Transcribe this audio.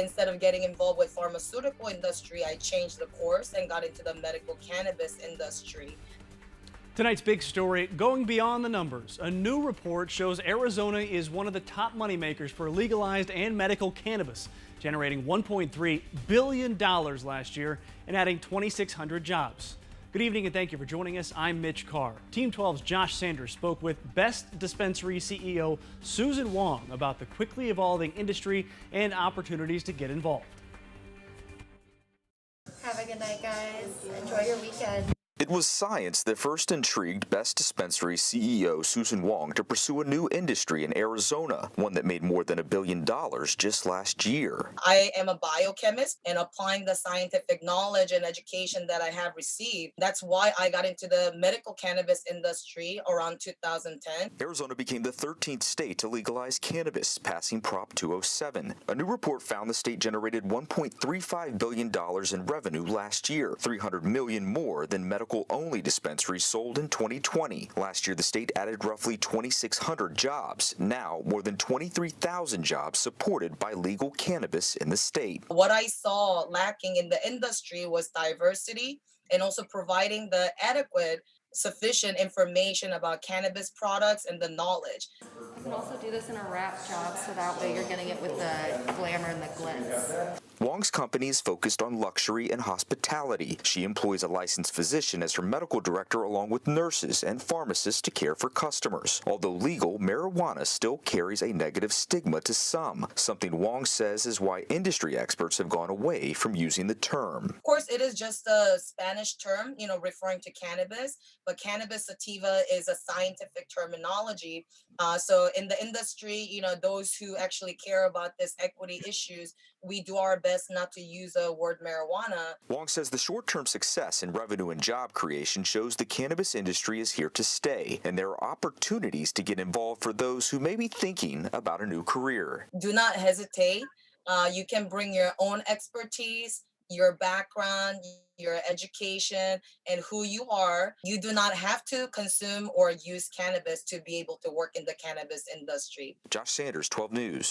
Instead of getting involved with pharmaceutical industry, I changed the course and got into the medical cannabis industry. Tonight's big story, going beyond the numbers. A new report shows Arizona is one of the top moneymakers for legalized and medical cannabis, generating $1.3 billion last year and adding 2,600 jobs. Good evening and thank you for joining us. I'm Mitch Carr. Team 12's Josh Sanders spoke with Best Dispensary CEO Susan Hwang about the quickly evolving industry and opportunities to get involved. Have a good night, guys. Enjoy your weekend. It was science that first intrigued Best Dispensary CEO Susan Hwang to pursue a new industry in Arizona, one that made more than $1 billion just last year. I am a biochemist, and applying the scientific knowledge and education that I have received, that's why I got into the medical cannabis industry around 2010. Arizona became the 13th state to legalize cannabis, passing Prop 207. A new report found the state generated $1.35 billion in revenue last year, $300 million more than medical-only dispensaries sold in 2020. Last year, the state added roughly 2,600 jobs. Now, more than 23,000 jobs supported by legal cannabis in the state. What I saw lacking in the industry was diversity and also providing the adequate, sufficient information about cannabis products and the knowledge. You can also do this in a wrap job, so that way you're getting it with the glamour and the glitz. Hwang's company is focused on luxury and hospitality. She employs a licensed physician as her medical director along with nurses and pharmacists to care for customers. Although legal, marijuana still carries a negative stigma to some, something Hwang says is why industry experts have gone away from using the term. Of course, it is just a Spanish term, referring to cannabis, but cannabis sativa is a scientific terminology. So in the industry, those who actually care about this equity issues, we do our best not to use the word marijuana. Hwang says the short-term success in revenue and job creation shows the cannabis industry is here to stay, and there are opportunities to get involved for those who may be thinking about a new career. Do not hesitate. You can bring your own expertise, your background, your education, and who you are. You do not have to consume or use cannabis to be able to work in the cannabis industry. Josh Sanders, 12 News.